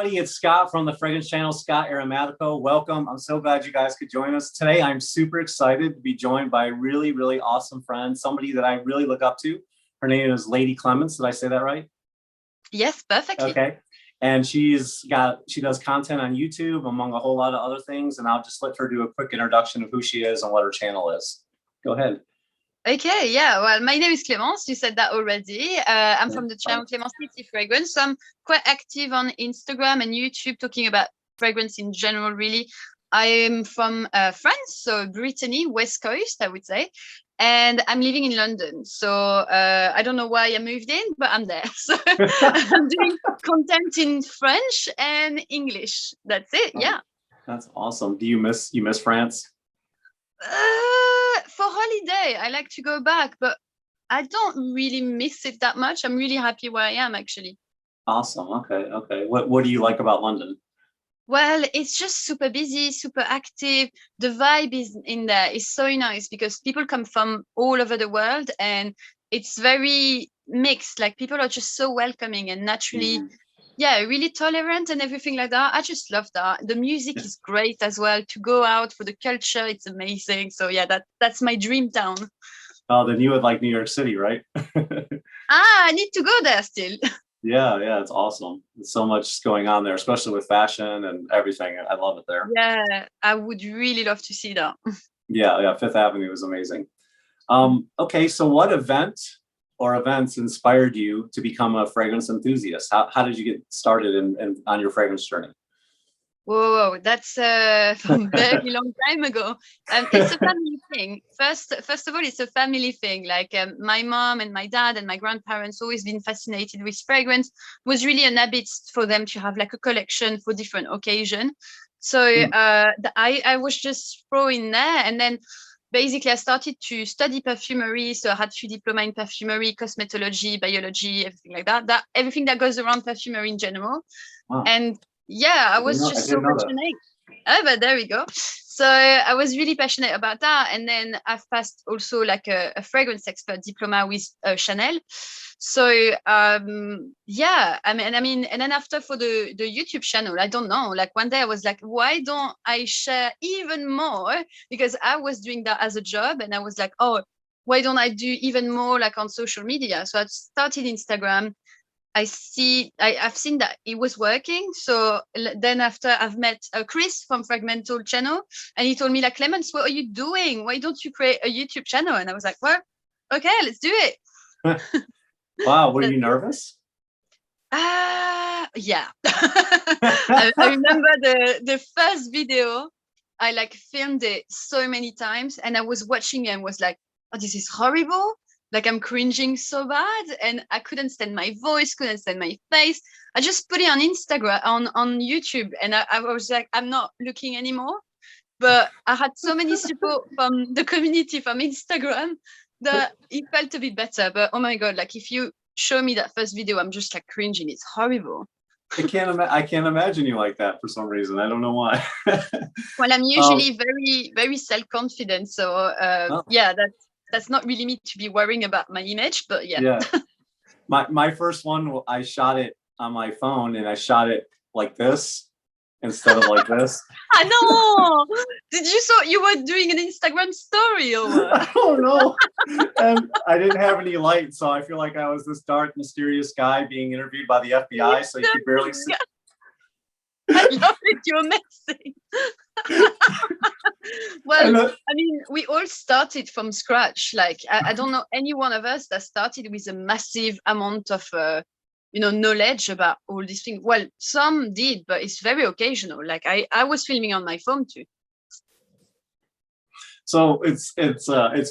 everybody. It's Scott from the fragrance channel, Scott Aromatico. Welcome. I'm so glad you guys could join us today. I'm super excited to be joined by a really, really awesome friend, somebody that I really look up to. Her name is Lady Clemence. Did I say that right? Yes, perfectly. Okay. And she does content on YouTube, among a whole lot of other things. And I'll just let her do a quick introduction of who she is and what her channel is. Go ahead. Okay, yeah. Well, my name is Clemence. You said that already. I'm from the channel Clemence Fragrance. So I'm quite active on Instagram and YouTube talking about fragrance in general, really. I am from France, so Brittany, West Coast, I would say. And I'm living in London. So I don't know why I moved in, but I'm there. So I'm doing content in French and English. That's it. Yeah. That's awesome. Do you miss France? For holiday, I like to go back, but I don't really miss it that much. I'm really happy where I am, actually. Awesome. Okay. What do you like about London? Well, it's just super busy, super active. The vibe in there is so nice because people come from all over the world and it's very mixed. Like people are just so welcoming and naturally, yeah, really tolerant and everything like that. I just love that. The music is great as well. To go out for the culture, it's amazing. So yeah, that's my dream town. Oh, then you would like New York City, right? I need to go there still. Yeah, it's awesome. There's so much going on there, especially with fashion and everything. I love it there. Yeah, I would really love to see that. Yeah, Fifth Avenue is amazing. Okay, so what event or events inspired you to become a fragrance enthusiast? How did you get started on your fragrance journey? Whoa, that's from a very long time ago. It's a family thing. First of all, it's a family thing. Like my mom and my dad and my grandparents always been fascinated with fragrance. It was really an habit for them to have like a collection for different occasions. So I was just thrown in there, and then basically I started to study perfumery. So I had 3 diploma in perfumery, cosmetology, biology, everything like that. Everything that goes around perfumery in general. Wow. And yeah, I was just so passionate. Oh, but there we go. So I was really passionate about that. And then I've passed also like a fragrance expert diploma with Chanel. So yeah, I mean, and then after for the YouTube channel, I don't know, like one day I was like, why don't I share even more? Because I was doing that as a job and I was like, oh, why don't I do even more like on social media? So I started Instagram. I've seen that it was working. So then after I've met Chris from Fragmental channel and he told me like, Clemence, what are you doing? Why don't you create a YouTube channel? And I was like, well, okay, let's do it. Wow. Were you nervous? Yeah. I remember the first video, I like filmed it so many times and I was watching it and was like, oh, this is horrible. Like I'm cringing so bad and I couldn't stand my voice, couldn't stand my face. I just put it on Instagram, on YouTube. And I was like, I'm not looking anymore. But I had so many support from the community, from Instagram, that it felt a bit better. But oh my God, like if you show me that first video, I'm just like cringing. It's horrible. I can't imagine you like that for some reason. I don't know why. Well, I'm usually very, very self-confident. So yeah, that's not really me to be worrying about my image, but yeah. My first one, I shot it on my phone and I shot it like this instead of like this. I know. Did you thought you were doing an Instagram story or what? I don't know. And I didn't have any light, so I feel like I was this dark, mysterious guy being interviewed by the FBI, so you could barely see. I love it. You're amazing. Well, I mean, we all started from scratch. Like, I don't know any one of us that started with a massive amount of, knowledge about all these things. Well, some did, but it's very occasional. Like, I was filming on my phone too. So it's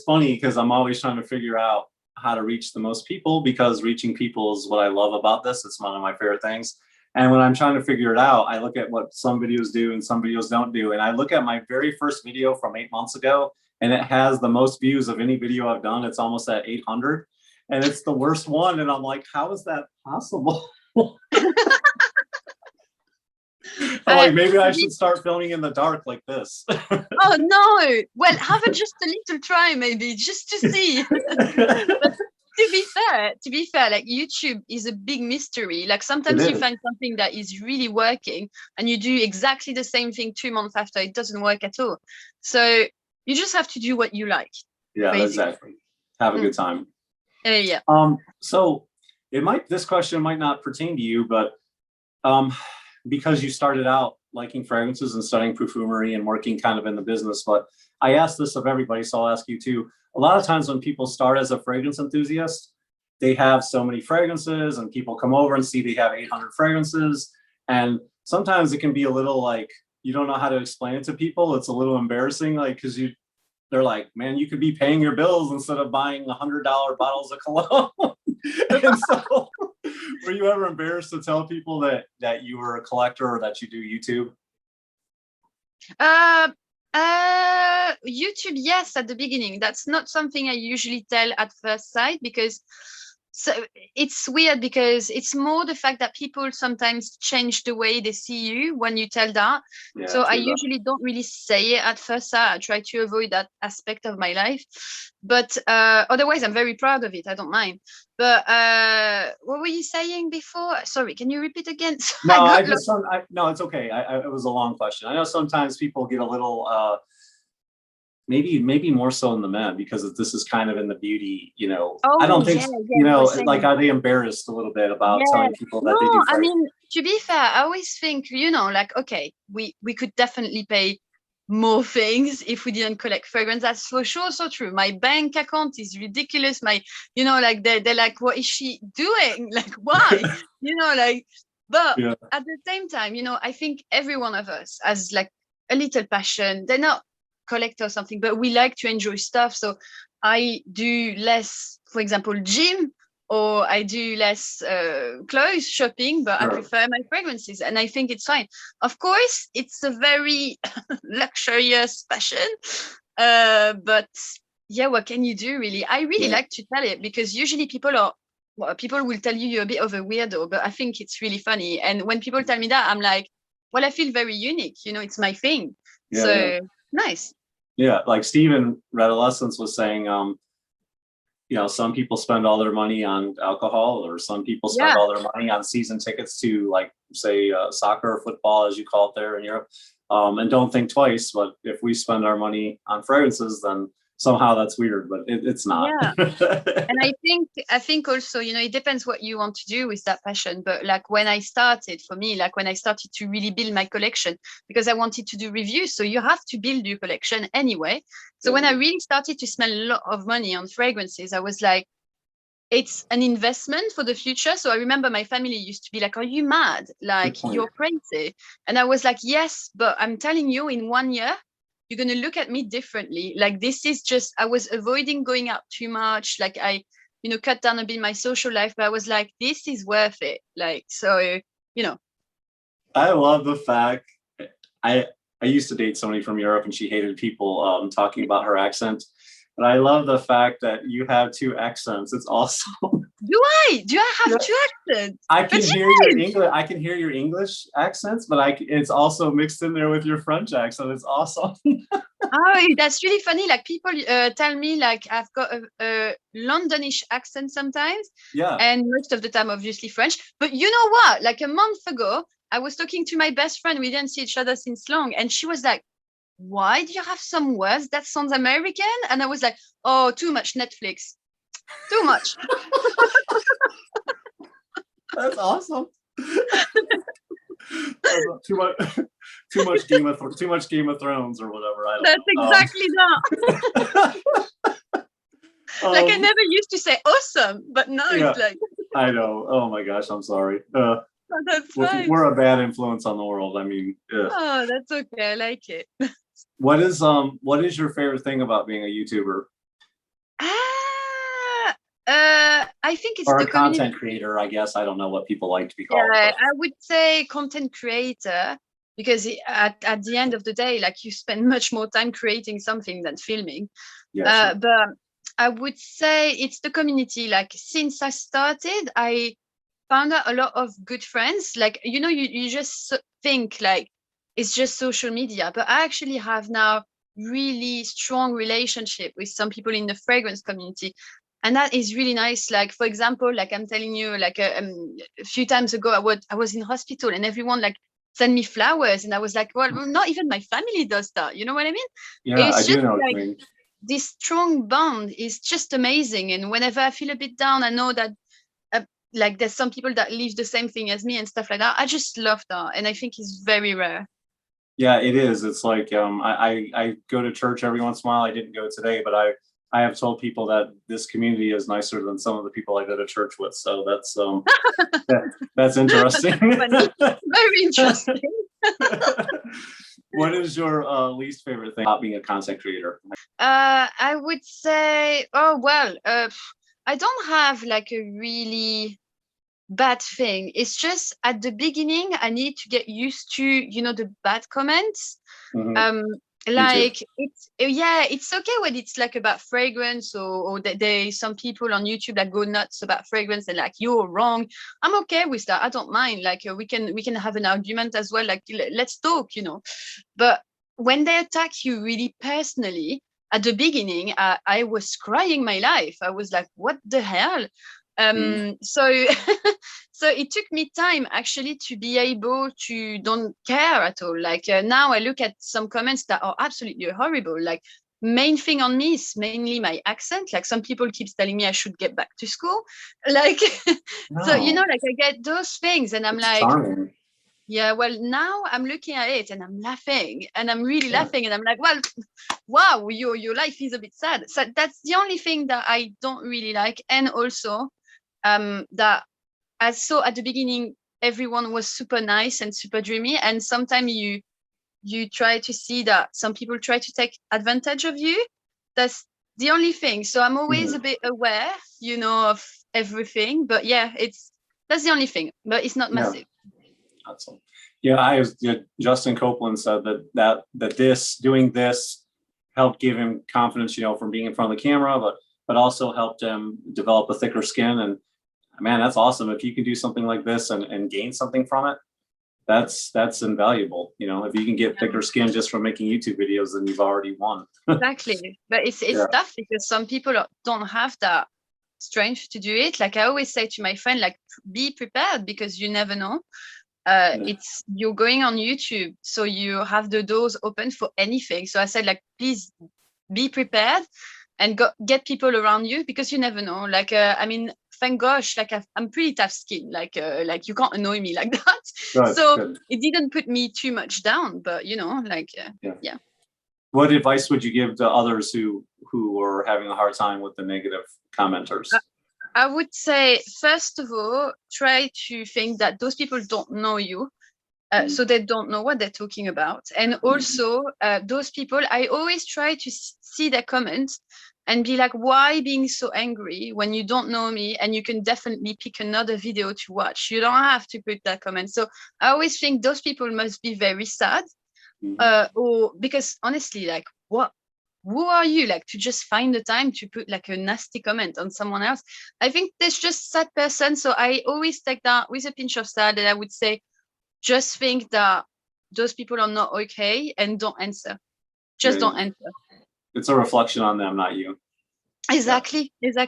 funny because I'm always trying to figure out how to reach the most people because reaching people is what I love about this. It's one of my favorite things. And when I'm trying to figure it out, I look at what some videos do and some videos don't do. And I look at my very first video from 8 months ago, and it has the most views of any video I've done. It's almost at 800. And it's the worst one. And I'm like, how is that possible? I'm like, maybe I should start filming in the dark like this. Oh, no. Well, have just a little try, maybe, just to see. to be fair, like YouTube is a big mystery. Like sometimes you find something that is really working and you do exactly the same thing 2 months after, it doesn't work at all. So you just have to do what you like. Yeah, basically. Exactly. Have a good time. Yeah. So this question might not pertain to you, but because you started out liking fragrances and studying perfumery and working kind of in the business, but I ask this of everybody, so I'll ask you too. A lot of times when people start as a fragrance enthusiast, they have so many fragrances and people come over and see they have 800 fragrances. And sometimes it can be a little like, you don't know how to explain it to people. It's a little embarrassing, like, because they're like, man, you could be paying your bills instead of buying $100 bottles of cologne. And so were you ever embarrassed to tell people that you were a collector or that you do YouTube? YouTube, yes, at the beginning. That's not something I usually tell at first sight, because it's weird, because it's more the fact that people sometimes change the way they see you when you tell that. Yeah, so I usually don't really say it at first sight. I try to avoid that aspect of my life, but otherwise I'm very proud of it. I don't mind. But what were you saying before? Sorry, can you repeat again? No, no, it's okay. It was a long question. I know sometimes people get a little maybe more so in the men, because this is kind of in the beauty, I don't think, like, are they embarrassed a little bit about telling people that they do fragrance? I mean, to be fair, I always think, like, okay, we could definitely pay more things if we didn't collect fragrance. That's for sure so true. My bank account is ridiculous. Like they're like, what is she doing? Like, why? But at the same time, I think every one of us has like a little passion. They're not collector or something, but we like to enjoy stuff. So I do less, for example, gym, or I do less clothes shopping, but I prefer my fragrances, and I think it's fine. Of course, it's a very luxurious passion, but yeah, what can you do, really? I really like to tell it, because usually people will tell you're a bit of a weirdo, but I think it's really funny. And when people tell me that, I'm like, well, I feel very unique. It's my thing. Nice. Yeah, like Stephen Redolescence was saying, some people spend all their money on alcohol, or some people spend all their money on season tickets to, like, say, soccer or football, as you call it there in Europe, and don't think twice. But if we spend our money on fragrances, then somehow that's weird, but it's not. And I think also, it depends what you want to do with that passion. But like when I started to really build my collection, because I wanted to do reviews, so you have to build your collection anyway. So when I really started to spend a lot of money on fragrances, I was like, it's an investment for the future. So I remember my family used to be like, are you mad? Like, you're crazy. And I was like, yes, but I'm telling you, in 1 year, you're going to look at me differently. Like, this is just, I was avoiding going out too much. Like, I, cut down a bit my social life, but I was like, this is worth it. Like, so, I love the fact, I used to date somebody from Europe, and she hated people talking about her accent. But I love the fact that you have 2 accents. It's awesome. Do I have 2 accents? I can hear your English. I can hear your English accents, but it's also mixed in there with your French accent. It's awesome. Oh, that's really funny. Like, people tell me like I've got a Londonish accent sometimes. Yeah. And most of the time, obviously French. But you know what? Like a month ago, I was talking to my best friend. We didn't see each other since long, and she was like, why do you have some words that sounds American? And I was like, oh, too much Netflix. Too much. That's awesome. too much Game of Thrones or whatever. I don't know. That's exactly that. Like, I never used to say awesome, but now it's like. I know. Oh my gosh, I'm sorry. That's fine. We're a bad influence on the world. I mean, oh, that's okay. I like it. What is your favorite thing about being a YouTuber? I think it's or a content creator, I guess. I don't know what people like to be called. I would say content creator, because at the end of the day, like, you spend much more time creating something than filming. But I would say it's the community. Like, since I started, I found out a lot of good friends. Like, you just think like it's just social media, but I actually have now really strong relationship with some people in the fragrance community. And that is really nice. Like, for example, like I'm telling you, like a few times ago, I was in hospital and everyone like sent me flowers. And I was like, well, not even my family does that. You know what I mean? Yeah, It's I just do know what like you mean. this strong bond is just amazing. And whenever I feel a bit down, I know that like there's some people that live the same thing as me and stuff like that. I just love that. And I think it's very rare. Yeah, it is. It's like I go to church every once in a while. I didn't go today, but I have told people that this community is nicer than some of the people I go to church with. So that's interesting. Funny. Very interesting. What is your least favorite thing about being a content creator? I would say, oh well, I don't have like a really bad thing. It's just at the beginning I need to get used to, you know, the bad comments. Mm-hmm. Like it's okay when it's like about fragrance or they some people on YouTube that go nuts about fragrance and like you're wrong. I'm okay with that. I don't mind. Like we can have an argument as well. Like let's talk, you know. But when they attack you really personally, at the beginning, I was crying my life. I was like, what the hell? So so it took me time actually to be able to don't care at all. Like now I look at some comments that are absolutely horrible. Like main thing on me is mainly my accent. Like some people keep telling me I should get back to school. Like so you know, like I get those things and I'm like, charming. yeah, well, now I'm looking at it and I'm laughing and I'm really laughing and I'm like, well, wow, your life is a bit sad. So that's the only thing that I don't really like. And also that I saw at the beginning, everyone was super nice and super dreamy. And sometimes you try to see that some people try to take advantage of you. That's the only thing. So I'm always a bit aware, you know, of everything. But yeah, that's the only thing, but it's not massive. Awesome. Yeah, Justin Copeland said that doing this helped give him confidence, you know, from being in front of the camera, but also helped him develop a thicker skin. And man, that's awesome. If you can do something like this and gain something from it, that's invaluable. You know, if you can get thicker skin just from making YouTube videos, then you've already won. Exactly. But it's tough because some people don't have that strength to do it. Like I always say to my friend, like be prepared because you never know. It's you're going on YouTube, so you have the doors open for anything. So I said, like, please be prepared and get people around you because you never know. Like, I mean, thank gosh, like I'm pretty tough skin. Like you can't annoy me like that. Good. It didn't put me too much down, but you know, like, yeah. What advice would you give to others who are having a hard time with the negative commenters? I would say, first of all, try to think that those people don't know you. So they don't know what they're talking about. And also, those people, I always try to see their comments and be like, why being so angry when you don't know me and you can definitely pick another video to watch. You don't have to put that comment. So I always think those people must be very sad. Or because honestly, like, who are you, like, to just find the time to put like a nasty comment on someone else? I think there's just sad person. So I always take that with a pinch of salt, and I would say just think that those people are not okay and don't answer. Just don't answer. It's a reflection on them, not you. Exactly. Yeah.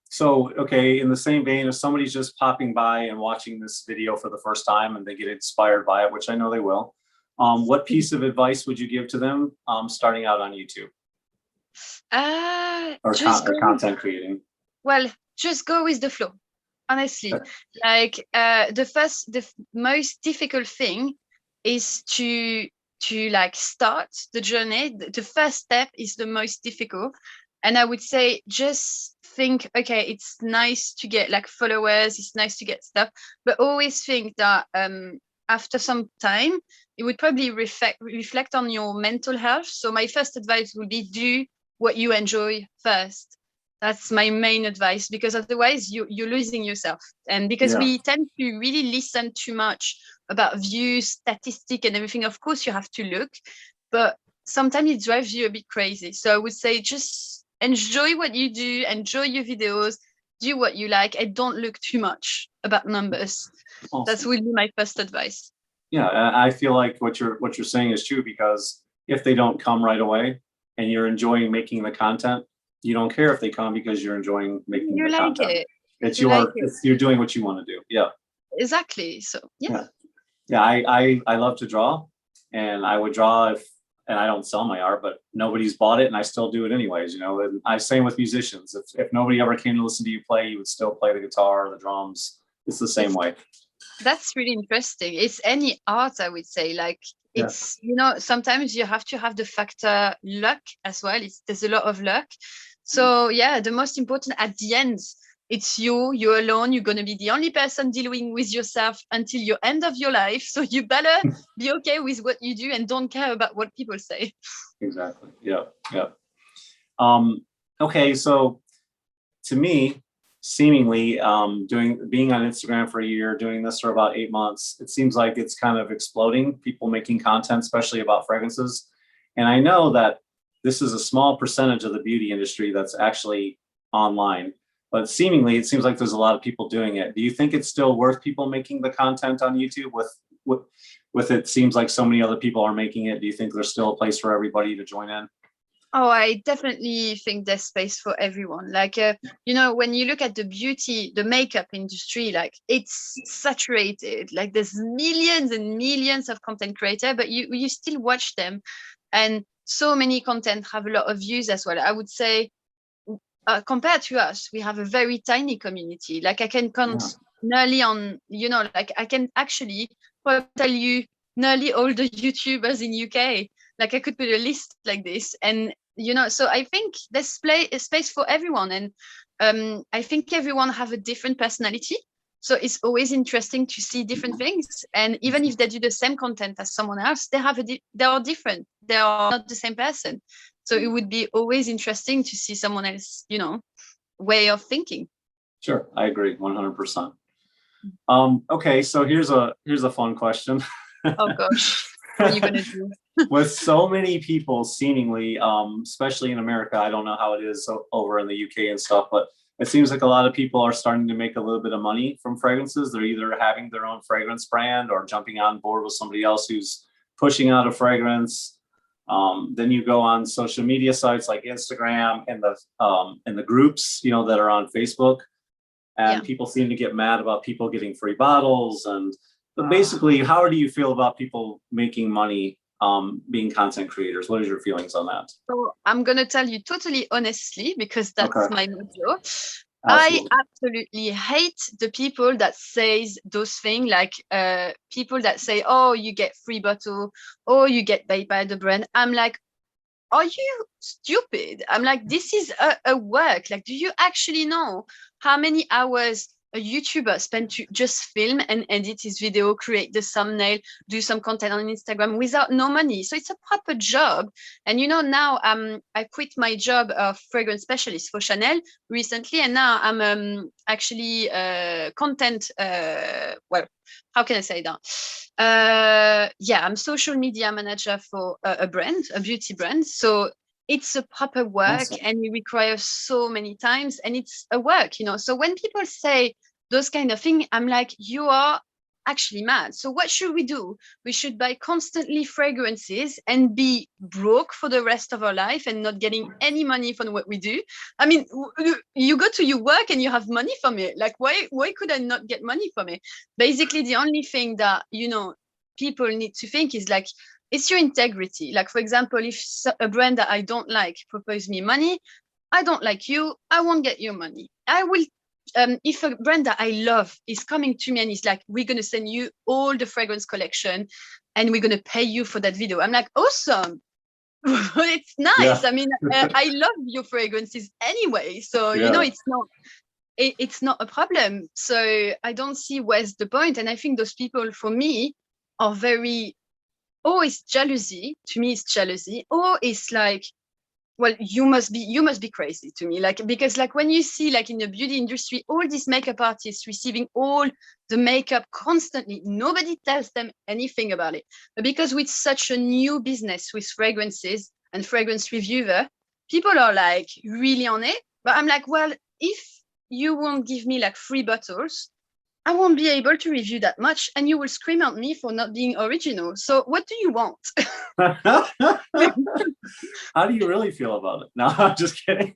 So, okay, in the same vein, if somebody's just popping by and watching this video for the first time and they get inspired by it, which I know they will, what piece of advice would you give to them starting out on YouTube? Or content creating? Well, just go with the flow. Honestly, like the most difficult thing is to like start the journey. The first step is the most difficult. And I would say just think, okay, it's nice to get like followers, it's nice to get stuff, but always think that after some time, it would probably reflect on your mental health. So my first advice would be do what you enjoy first. That's my main advice, because otherwise you're losing yourself. And because we tend to really listen too much about views, statistics and everything. Of course, you have to look, but sometimes it drives you a bit crazy. So I would say just enjoy what you do, enjoy your videos, do what you like, and don't look too much about numbers. Awesome. That would be my first advice. Yeah, I feel like what you're saying is true, because if they don't come right away and you're enjoying making the content, you don't care if they come because you're enjoying making You the like content. it. It's You like it. it's, you're doing what you want to do. Yeah. Exactly. So Yeah. I love to draw, and I would draw and I don't sell my art, but nobody's bought it, and I still do it anyways, you know. And I same with musicians. If nobody ever came to listen to you play, you would still play the guitar or the drums. It's the same way. That's really interesting. It's any art, I would say. Like it's, you know, sometimes you have to have the factor luck as well. There's a lot of luck. So yeah, the most important at the end, it's you're alone. You're going to be the only person dealing with yourself until your end of your life. So you better be okay with what you do and don't care about what people say. Exactly. Yeah. Yeah. Okay. So to me, seemingly being on Instagram for a year, doing this for about 8 months, it seems like it's kind of exploding, people making content, especially about fragrances. And I know that this is a small percentage of the beauty industry that's actually online, but seemingly it seems like there's a lot of people doing it. Do you think it's still worth people making the content on YouTube with it seems like so many other people are making it? Do you think there's still a place for everybody to join in? Oh, I definitely think there's space for everyone. Like, you know, when you look at the makeup industry, like it's saturated. Like there's millions and millions of content creators, but you still watch them. And so many content have a lot of views as well. I would say compared to us, we have a very tiny community. Like I can count nearly on, you know, like I can actually tell you nearly all the YouTubers in UK. Like I could put a list like this, and you know, so I think there's space for everyone, and I think everyone have a different personality, so it's always interesting to see different things. And even if they do the same content as someone else, they are different, they are not the same person. So it would be always interesting to see someone else, you know, way of thinking. Sure, I agree 100%. Okay, so here's a fun question. Oh gosh, what are you gonna do? With so many people seemingly, especially in America, I don't know how it is over in the UK and stuff, but it seems like a lot of people are starting to make a little bit of money from fragrances. They're either having their own fragrance brand or jumping on board with somebody else who's pushing out a fragrance. Then you go on social media sites like Instagram and the groups, you know, that are on Facebook, and people seem to get mad about people getting free bottles. But basically, how do you feel about people making money being content creators? What are your feelings on that? So I'm gonna tell you totally honestly, because that's my motto. Absolutely. I absolutely hate the people that says those things, like people that say, oh, you get free bottle, or you get paid by the brand. I'm like, are you stupid? I'm like, this is a work. Like, do you actually know how many hours a YouTuber spent to just film and edit his video, create the thumbnail, do some content on Instagram without no money? So it's a proper job. And you know, now I quit my job of fragrance specialist for Chanel recently, and now I'm actually content. Well, how can I say that? I'm social media manager for a brand, a beauty brand. So it's a proper work. Awesome. And it requires so many times, and it's a work, you know. So when people say those kind of things, I'm like, you are actually mad. So what should we do? We should buy constantly fragrances and be broke for the rest of our life and not getting any money from what we do. I mean, you go to your work and you have money from it. Like, why could I not get money from it? Basically, the only thing that, you know, people need to think is like, it's your integrity. Like, for example, if a brand that I don't like propose me money, I don't like you, I won't get your money. I will if a brand that I love is coming to me and is like, we're going to send you all the fragrance collection and we're going to pay you for that video, I'm like, awesome. It's nice. I mean, I love your fragrances anyway. So, you know, it's not a problem. So I don't see where's the point. And I think those people, for me, are very, it's jealousy. To me, it's jealousy. Or it's like, well, you must be crazy to me. Like, because like when you see like in the beauty industry, all these makeup artists receiving all the makeup constantly, nobody tells them anything about it. But because with such a new business with fragrances and fragrance reviewer, people are like really on it. But I'm like, well, if you won't give me like free bottles, I won't be able to review that much, and you will scream at me for not being original. So what do you want? How do you really feel about it? No, I'm just kidding.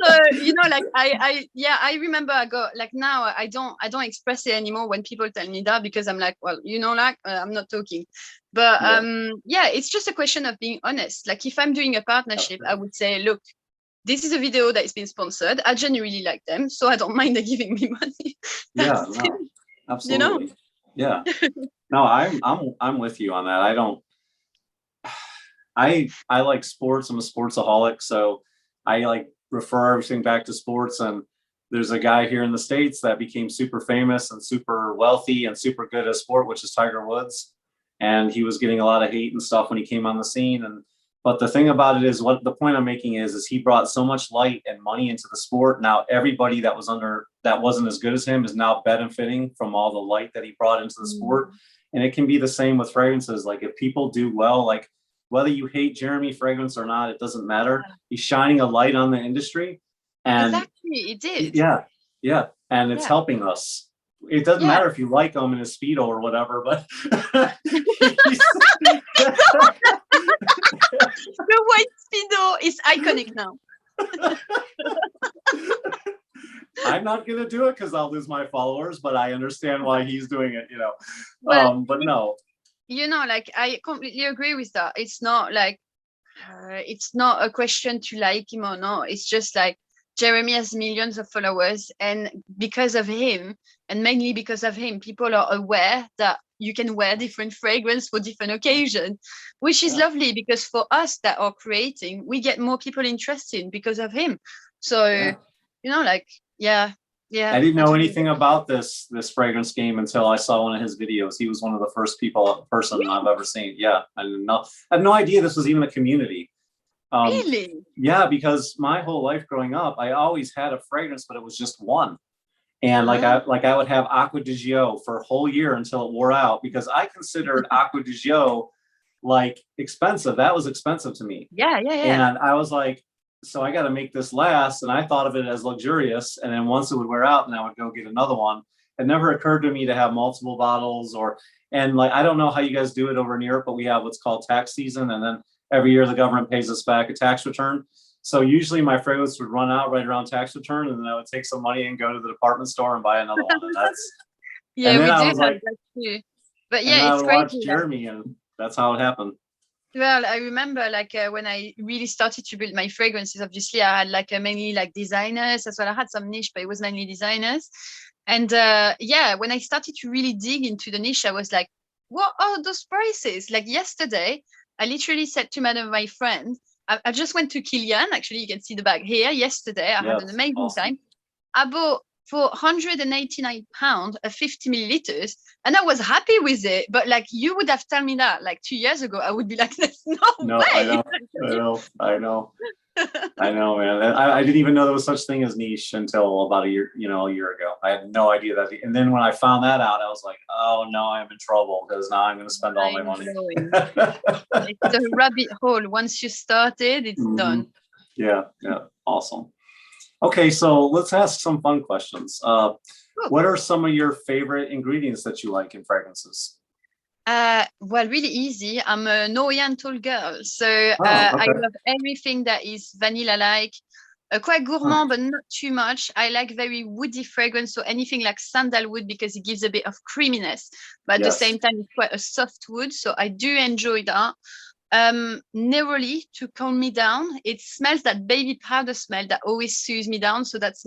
So, you know, like I remember I go like now I don't express it anymore when people tell me that, because I'm like, well, you know, like I'm not talking. But yeah, it's just a question of being honest. Like if I'm doing a partnership, I would say, look, this is a video that is being sponsored. I genuinely like them, so I don't mind them giving me money. Yeah, no, absolutely. You know? Yeah. No, I'm with you on that. I don't. I like sports. I'm a sportsaholic, so I like refer everything back to sports. And there's a guy here in the States that became super famous and super wealthy and super good at sport, which is Tiger Woods. And he was getting a lot of hate and stuff when he came on the scene. And but the thing about it is, what the point I'm making is he brought so much light and money into the sport. Now everybody that wasn't as good as him is now benefiting from all the light that he brought into the sport. And it can be the same with fragrances. Like if people do well, like whether you hate Jeremy fragrance or not, it doesn't matter. He's shining a light on the industry. And exactly, it did. Yeah. And it's helping us. It doesn't matter if you like him in his Speedo or whatever, but the white Speedo is iconic now. I'm not gonna do it because I'll lose my followers, but I understand why he's doing it, you know. Well, but no. You know, like I completely agree with that. It's not like it's not a question to like him or not. It's just like Jeremy has millions of followers, and because of him, and mainly because of him, people are aware that you can wear different fragrance for different occasions, which is lovely, because for us that are creating, we get more people interested because of him. So, you know, like, yeah. I didn't know anything about this fragrance game until I saw one of his videos. He was one of the first person I've ever seen. Yeah, I had no idea this was even a community. Really? Yeah, because my whole life growing up, I always had a fragrance, but it was just one. And I would have Acqua di Gio for a whole year until it wore out, because I considered Acqua di Gio like expensive. That was expensive to me. Yeah. And I was like, so I got to make this last. And I thought of it as luxurious. And then once it would wear out, then I would go get another one. It never occurred to me to have multiple bottles and like, I don't know how you guys do it over in Europe, but we have what's called tax season. And then every year the government pays us back a tax return. So usually my fragrance would run out right around tax return, and then I would take some money and go to the department store and buy another one. And that's we do have that too. But yeah, it's crazy. Jeremy, and that's how it happened. Well, I remember like when I really started to build my fragrances, obviously I had like mainly like designers as well. I had some niche, but it was mainly designers. And when I started to really dig into the niche, I was like, what are those prices? Like yesterday, I literally said to my friend, I just went to Kilian. Actually, you can see the bag here. Yesterday, I had an amazing time. I bought for £189 a 50 milliliters, and I was happy with it. But like, you would have told me that like 2 years ago, I would be like, "There's no way." I know, man. I didn't even know there was such thing as niche until about a year ago. I had no idea that. And then when I found that out, I was like, oh no, I'm in trouble, because now I'm going to spend all my money. It's a rabbit hole. Once you started, it's done. Yeah, awesome. Okay, so let's ask some fun questions. What are some of your favorite ingredients that you like in fragrances? Well, really easy. I'm an Oriental girl, so I love everything that is vanilla-like, quite gourmand, but not too much. I like very woody fragrance, so anything like sandalwood, because it gives a bit of creaminess, but at the same time, it's quite a soft wood, so I do enjoy that. Neroli, to calm me down. It smells that baby powder smell that always soothes me down, so that's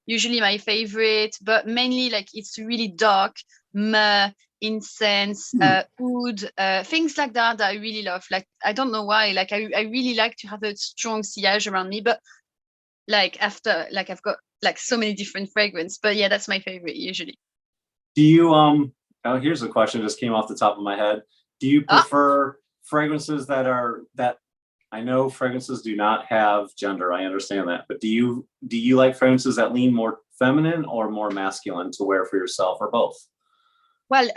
usually my favorite, but mainly like it's really dark, myrrh, incense, oud, things like that I really love. Like, I don't know why, like I really like to have a strong sillage around me, but like after, like I've got like so many different fragrance, but yeah, that's my favorite usually. Do you here's a question that just came off the top of my head. Do you prefer fragrances that I know fragrances do not have gender, I understand that, but do you like fragrances that lean more feminine or more masculine to wear for yourself, or both? Well,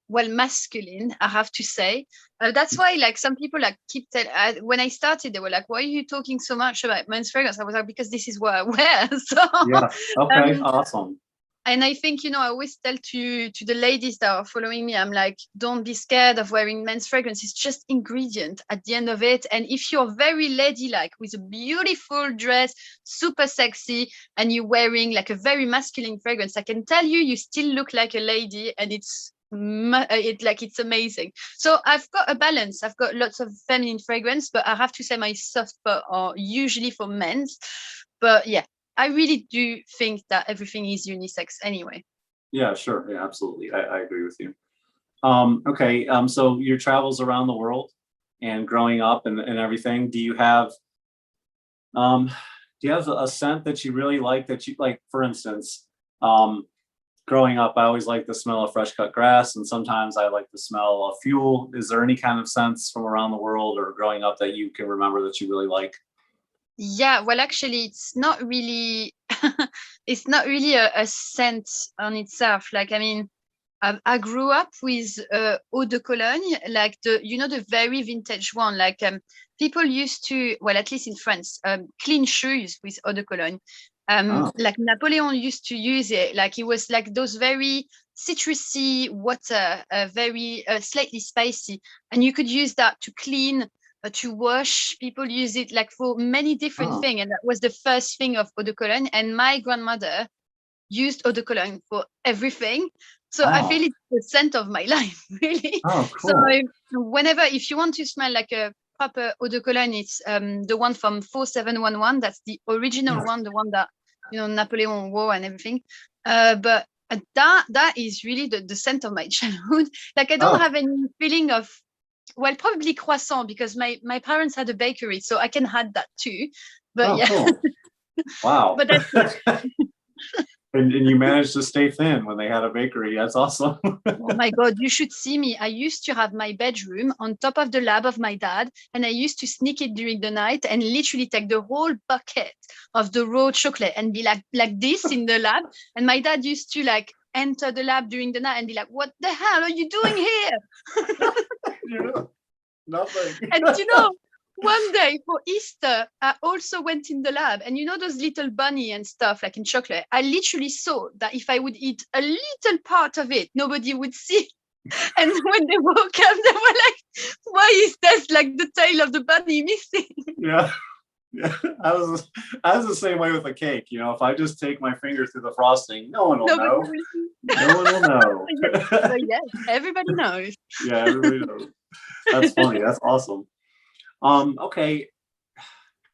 well, masculine, I have to say. That's why, like, some people like when I started, they were like, "Why are you talking so much about men's fragrance?" I was like, "Because this is what I wear." So yeah, okay, awesome. And I think, I always tell to the ladies that are following me, I'm like, don't be scared of wearing men's fragrance. It's just ingredient at the end of it. And if you're very ladylike with a beautiful dress, super sexy, and you're wearing like a very masculine fragrance, I can tell you still look like a lady, and it's amazing. So I've got a balance. I've got lots of feminine fragrance, but I have to say my soft spot are usually for men's. But yeah, I really do think that everything is unisex anyway. Yeah, sure. Yeah, absolutely. I agree with you. Okay. So your travels around the world and growing up and everything, do you have a scent that you really like that you like? For instance, growing up, I always like the smell of fresh cut grass, and sometimes I like the smell of fuel. Is there any kind of scents from around the world or growing up that you can remember that you really like? Yeah, well, actually, it's not really it's not really a scent on itself. Like, I mean, I grew up with eau de Cologne, like the very vintage one. Like, people used to, well, at least in France, clean shoes with eau de Cologne. Like Napoleon used to use it. Like, it was like those very citrusy water, very slightly spicy, and you could use that to clean, to wash. People use it like for many different things, and that was the first thing of eau de Cologne. And my grandmother used eau de Cologne for everything. So I feel it's the scent of my life, really. Oh, cool. So if you want to smell like a proper eau de Cologne, it's the one from 4711. That's the original one, the one that Napoleon wore and everything. But that is really the scent of my childhood. Like, I don't have any feeling of, well, probably croissant, because my parents had a bakery, so I can add that too. But yeah. Cool. Wow. But that's it. And you managed to stay thin when they had a bakery. That's awesome. Oh my God, you should see me. I used to have my bedroom on top of the lab of my dad, and I used to sneak it during the night and literally take the whole bucket of the raw chocolate and be like this in the lab. And my dad used to like enter the lab during the night and be like, "What the hell are you doing here?" Nothing. And one day for Easter, I also went in the lab, and those little bunny and stuff like in chocolate, I literally saw that if I would eat a little part of it, nobody would see. And when they woke up, they were like, "Why is that like the tail of the bunny missing?" Yeah. I was the same way with a cake. If I just take my finger through the frosting, no one will know. No one will know. So yes, everybody knows. Yeah, everybody knows. That's funny. That's awesome. Okay,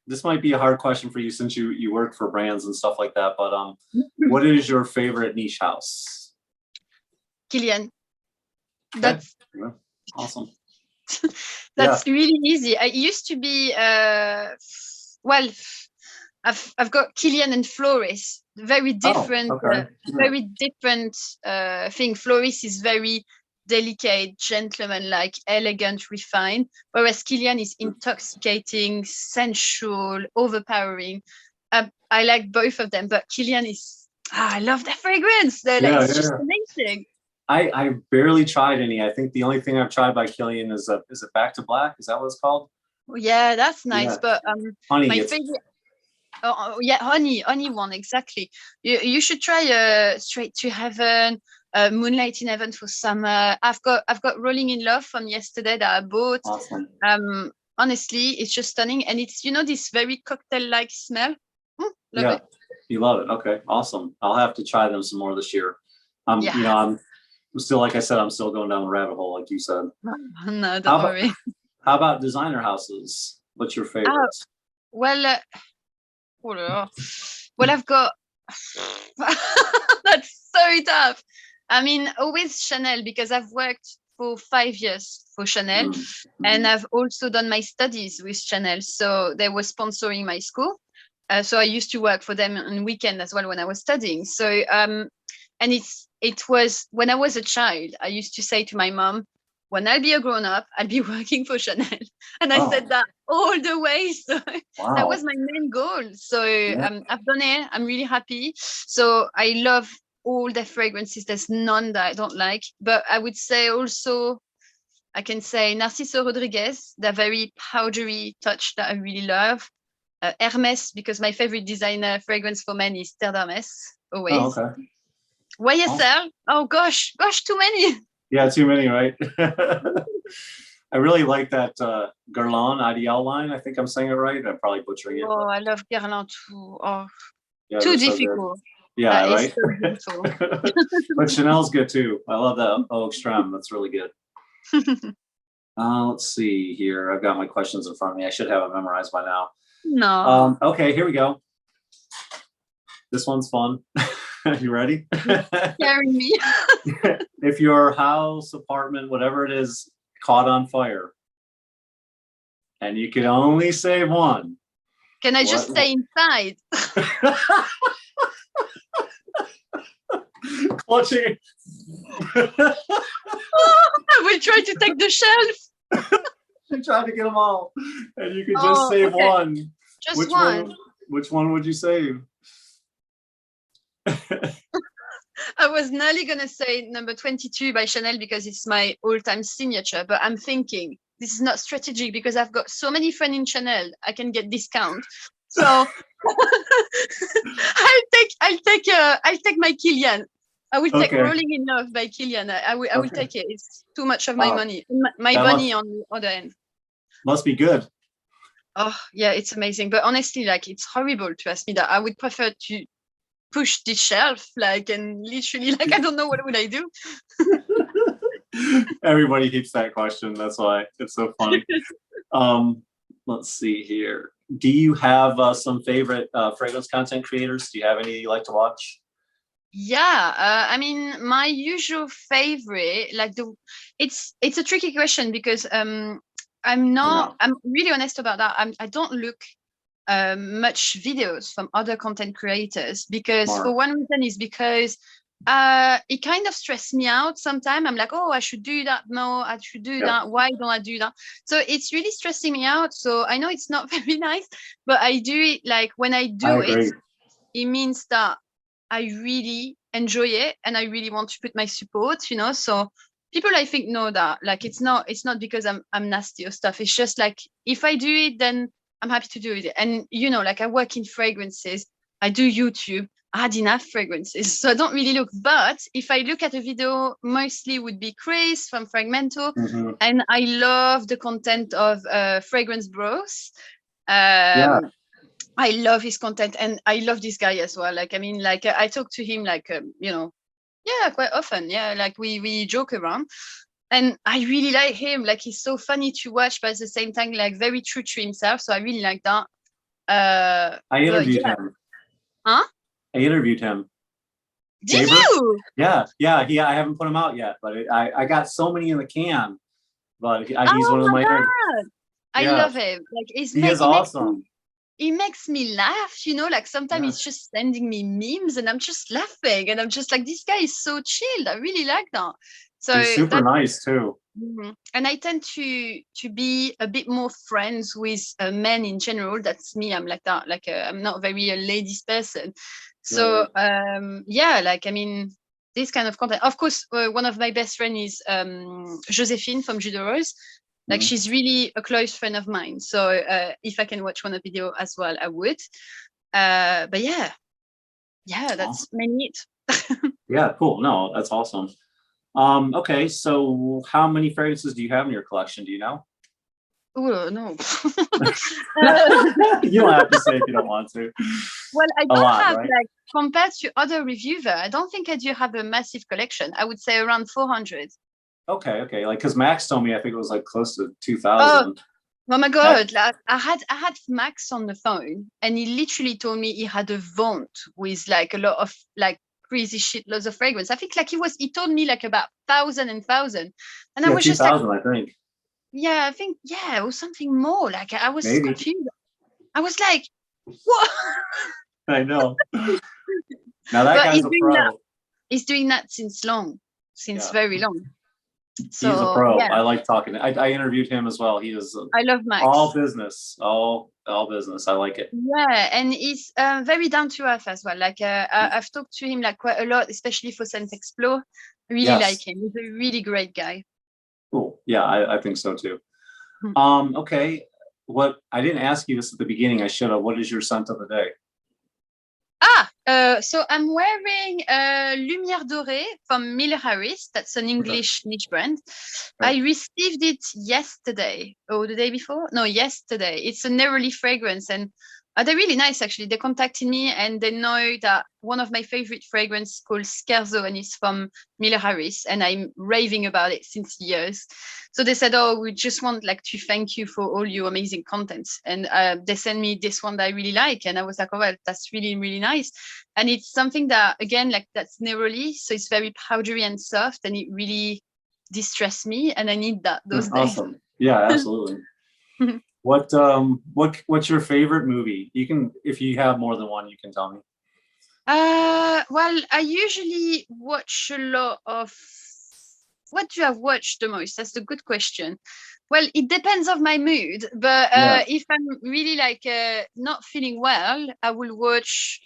this might be a hard question for you since you work for brands and stuff like that, but what is your favorite niche house? Kilian. That's awesome. That's really easy. I used to be I've got Kilian and Floris, very different, very different thing. Floris is very delicate, gentleman-like, elegant, refined, whereas Kilian is intoxicating, sensual, overpowering. I like both of them, but Kilian is, I love the fragrance. It's just amazing. I barely tried any. I think the only thing I've tried by Kilian is it Back to Black? Is that what it's called? Yeah, that's nice. Yeah. But honey, my favorite. Honey one, exactly. You should try Straight to Heaven, Moonlight in Heaven for summer. I've got Rolling in Love from yesterday that I bought. Awesome. Honestly, it's just stunning, and it's this very cocktail-like smell. Love it. You love it. Okay, awesome. I'll have to try them some more this year. I'm still, like I said, I'm still going down the rabbit hole, like you said. No, don't worry. How about designer houses? What's your favorite? I've got. That's so tough. I mean, always Chanel, because I've worked for 5 years for Chanel, and I've also done my studies with Chanel. So they were sponsoring my school. So I used to work for them on weekend as well when I was studying. So and it was when I was a child, I used to say to my mom, when I'll be a grown-up, I'll be working for Chanel. And I said that all the way. So that was my main goal. So I've done it. I'm really happy. So I love all their fragrances. There's none that I don't like. But I would say also, I can say Narciso Rodriguez, the very powdery touch that I really love. Hermes, because my favorite designer fragrance for men is Terre d'Hermes, always. Oh, okay. YSL. Oh gosh, too many. Yeah, too many, right? I really like that Guerlain IDL line. I think I'm saying it right. I'm probably butchering it. Oh, I love Guerlain too. Oh, yeah, too difficult. So yeah, that right. So beautiful. But Chanel's good too. I love that Eau Extreme. That's really good. Let's see here. I've got my questions in front of me. I should have it memorized by now. No. Okay, here we go. This one's fun. You ready? Carry me. If your house, apartment, whatever it is, caught on fire, and you could only save one, can I just stay inside? Clutching. I will try to take the shelf. You tried to get them all, and you could just save one. Just which one. Which one would you save? I was nearly gonna say number 22 by Chanel because it's my all-time signature, but I'm thinking this is not strategic because I've got so many friends in Chanel. I can get discount. So I'll take my Kilian. I will take Rolling in Love by Kilian. I will take it. It's too much of my money. My bunny on the other end. Must be good. Oh yeah, it's amazing. But honestly, like it's horrible to ask me that. I would prefer to push the shelf, like, and literally, like, I don't know what would I do. Everybody keeps that question. That's why it's so funny. Let's see here. Do you have some favorite fragrance content creators? Do you have any you like to watch? Yeah, I mean, my usual favorite, like it's a tricky question because I'm really honest about that. I don't look much videos from other content creators because for one reason is because it kind of stressed me out sometimes. I'm like, oh, I should do that. No, I should do that. Why don't I do that? So it's really stressing me out. So I know it's not very nice, but I do it like when I do it, it means that I really enjoy it and I really want to put my support, you know. So people I think know that like it's not because I'm nasty or stuff. It's just like if I do it, then I'm happy to do it. And you know, like I work in fragrances, I do YouTube, I had enough fragrances, so I don't really look. But if I look at a video, mostly would be Chris from Fragmento, and I love the content of Fragrance Bros. I love his content and I love this guy as well. Like, I mean, like I talk to him like, you know, quite often. Yeah, like we joke around. And I really like him. Like he's so funny to watch, but at the same time, like very true to himself. So I really like that. I interviewed him. Huh? I interviewed him. Did you? Yeah. I haven't put him out yet, but I got so many in the can. But he's one of my. I love him. Like he is awesome. He makes me laugh, you know, like sometimes he's just sending me memes and I'm just laughing and I'm just like, this guy is so chilled. I really like that. So he's super nice too. And I tend to be a bit more friends with men in general. That's me. I'm like that. Like I'm not very a ladies person. So like I mean, this kind of content. Of course, one of my best friends is Josephine from Jus de Rose. Like she's really a close friend of mine. So if I can watch one video as well, I would. But yeah, that's mainly it. Yeah, cool. No, that's awesome. Okay, so how many fragrances do you have in your collection? Do you know? Oh no. You don't have to say if you don't want to. Well, I don't have like compared to other reviewers, I don't think I do have a massive collection. I would say around 400. Okay. Like, because Max told me I think it was like close to 2,000. Oh my God! Like, I had Max on the phone, and he literally told me he had a vault with like a lot of like crazy shit, loads of fragrance. I think like he told me like about 1,000 and 1,000, and I was just like, I think. Yeah, I think it was something more. Like I was confused. I was like, what? I know. Now that guy's a pro. He's doing that since very long. So he's a pro. yeah, I like talking. I interviewed him as well. He is I love Max. all business, all business. I like it. Yeah, and he's very down to earth as well. Like I've talked to him like quite a lot, especially for Scent Explore. I really like him. He's a really great guy. Cool. Yeah, I think so too. Okay. What I didn't ask you this at the beginning. I should have. What is your scent of the day? So I'm wearing Lumière Dorée from Miller Harris. That's an English niche brand. Right. I received it yesterday or the day before. No, yesterday. It's a neroli fragrance, and they're really nice actually. They contacted me and they know that one of my favorite fragrances called Scherzo, and it's from Miller Harris, and I'm raving about it since years. So they said, oh, we just want like to thank you for all your amazing content. And they sent me this one that I really like. And I was like, oh, well, that's really, really nice. And it's something that, again, like that's neroli. So it's very powdery and soft, and it really distressed me. And I need that those days. Awesome. Yeah, absolutely. What's your favorite movie? You can, if you have more than one, you can tell me. Well, I usually watch a lot of. What do I watch the most? That's a good question. Well, it depends of my mood, but if I'm really like not feeling well, I will watch.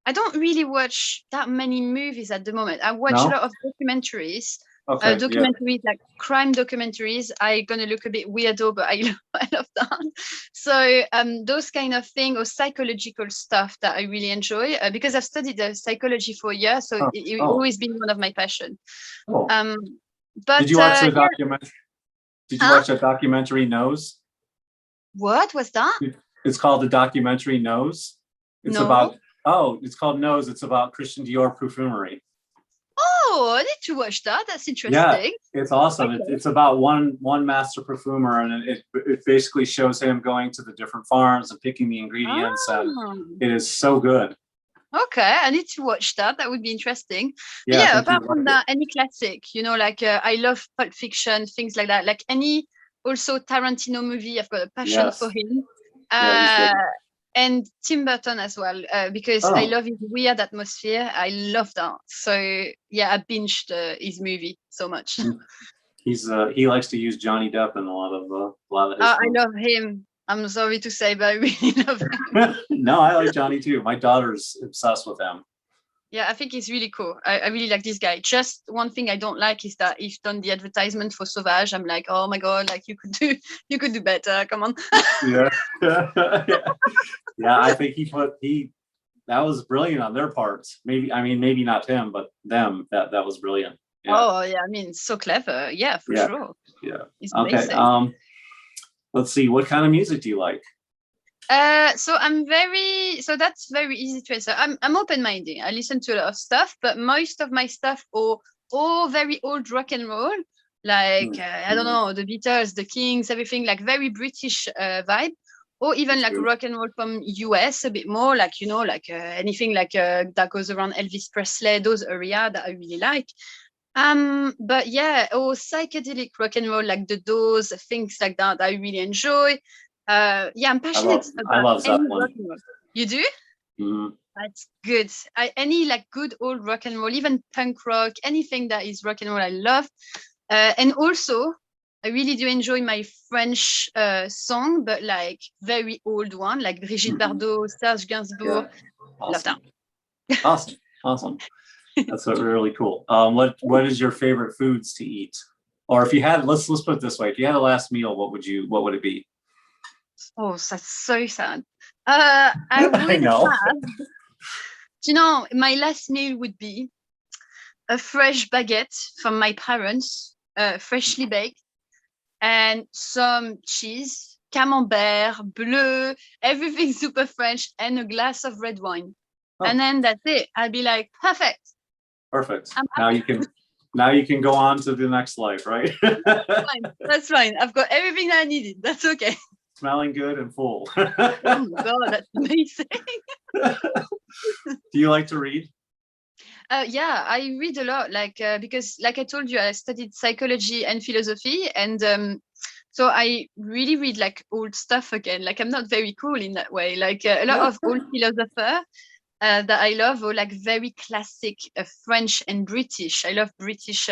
I don't really watch that many movies at the moment. I watch a lot of documentaries. Okay, documentaries like crime documentaries. I'm gonna look a bit weirdo, but I love that. So those kind of thing, or psychological stuff that I really enjoy because I've studied psychology for a year, so it's always been one of my passion. Cool. But did you watch the documentary? Did you watch that documentary Nose? What was that? It's called the documentary Nose. It's about it's called Nose. It's about Christian Dior perfumery. Oh, I need to watch that. That's interesting. Yeah, it's awesome. Okay. It's about one master perfumer, and it basically shows him going to the different farms and picking the ingredients, and it is so good. Okay, I need to watch that. That would be interesting. Yeah, apart from that, any classic, you know, like I love Pulp Fiction, things like that. Like any also Tarantino movie, I've got a passion for him. And Tim Burton as well, because I love his weird atmosphere. I love that. So yeah, I binged his movie so much. He likes to use Johnny Depp in a lot of his I love him. I'm sorry to say, but I really love him. No, I like Johnny too. My daughter's obsessed with him. Yeah, I think he's really cool. I really like this guy. Just one thing I don't like is that he's done the advertisement for Sauvage. I'm like, oh my god, like you could do better. Come on. Yeah. Yeah, I think that was brilliant on their parts. Maybe not him, but them. That was brilliant. Yeah. Oh yeah, I mean, so clever. Yeah, for sure. Yeah. It's amazing. Okay. Let's see. What kind of music do you like? So that's very easy to answer. I'm open-minded. I listen to a lot of stuff, but most of my stuff are all very old rock and roll, like I don't know, the Beatles, the Kings, everything, like very British vibe, or even like rock and roll from US a bit more, like, you know, like anything like that goes around Elvis Presley, those area that I really like. But yeah, or psychedelic rock and roll, like the Doors, things like that, I really enjoy. Yeah, I'm passionate about. I love that one. You do? Mm-hmm. That's good. Any like good old rock and roll, even punk rock, anything that is rock and roll, I love. And also, I really do enjoy my French song, but like very old one, like Brigitte Bardot, Serge Gainsbourg. Awesome. Love that. Awesome. That's really cool. What is your favorite foods to eat? Or if you had, let's put it this way: if you had a last meal, what would it be? Oh, that's so sad. I would know. have, you know, my last meal would be a fresh baguette from my parents, freshly baked, and some cheese, camembert, bleu, everything super French, and a glass of red wine. And then that's it. I'll be like, perfect. Now you can go on to the next life, right? That's fine. I've got everything that I needed. That's okay. Smelling good and full. Oh my god, that's amazing. Do you like to read? Yeah, I read a lot, like because like I told you, I studied psychology and philosophy, and so I really read like old stuff again. Like I'm not very cool in that way. Like a lot of old philosophers that I love, or like very classic French and British. I love British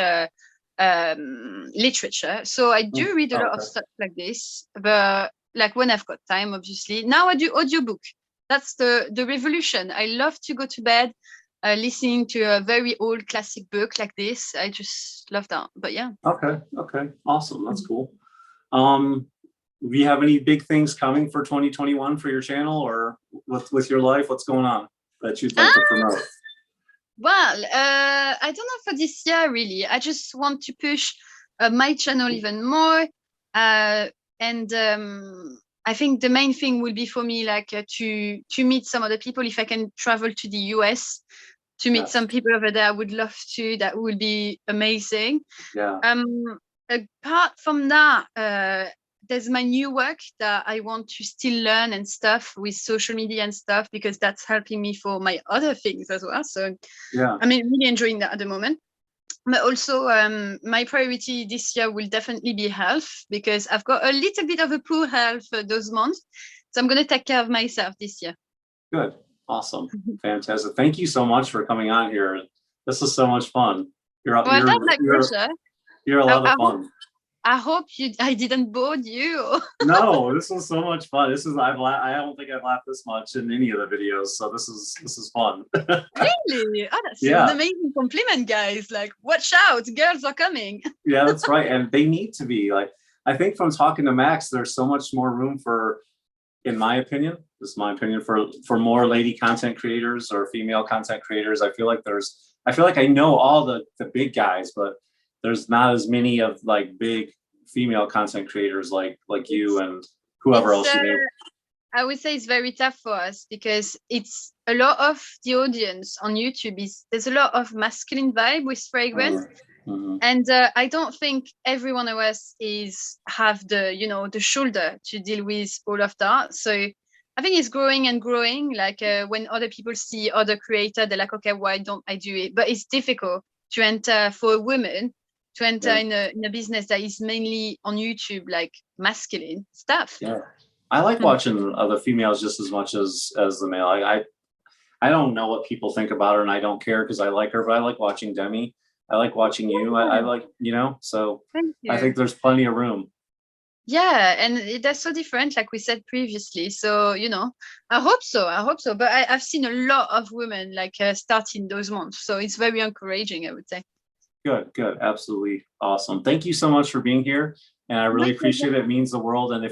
literature. So I do read a lot of stuff like this, but like when I've got time, obviously. Now I do audiobook. That's the revolution. I love to go to bed listening to a very old classic book like this. I just love that. But yeah. Okay. Awesome. That's cool. Do you have any big things coming for 2021 for your channel or with your life? What's going on that you'd like to promote? Well, I don't know for this year, really. I just want to push my channel even more. And I think the main thing will be for me, like to meet some other people. If I can travel to the US to meet some people over there, I would love to. That would be amazing. Yeah. Apart from that, there's my new work that I want to still learn and stuff with social media and stuff, because that's helping me for my other things as well. So yeah, I'm really enjoying that at the moment. But also my priority this year will definitely be health, because I've got a little bit of a poor health those months. So I'm going to take care of myself this year. Good. Awesome. Fantastic. Thank you so much for coming on here. This is so much fun. You're a lot of fun. I hope I didn't bore you. No, this was so much fun. I don't think I've laughed this much in any of the videos. So this is fun. Really? Oh, that's an amazing compliment, guys. Like, watch out, girls are coming. Yeah, that's right. And they need to be. Like, I think from talking to Max, there's so much more room for, in my opinion, this is my opinion, for more lady content creators or female content creators. I feel like I know all the big guys, but there's not as many of like big female content creators like you and whoever else you name. I would say it's very tough for us, because it's a lot of the audience on YouTube there's a lot of masculine vibe with fragrance. And I don't think every one of us have the shoulder to deal with all of that. So I think it's growing and growing. Like when other people see other creators, they're like, okay, why don't I do it? But it's difficult to enter for a woman to enter in a business that is mainly on YouTube, like masculine stuff. Yeah, I like watching other females just as much as the male. I don't know what people think about her, and I don't care because I like her, but I like watching Demi. I like watching you. I like, so I think there's plenty of room. Yeah, and that's so different, like we said previously. So, I hope so. But I've seen a lot of women like starting those months. So it's very encouraging, I would say. Good. Absolutely awesome. Thank you so much for being here. And I really appreciate it. It means the world. And if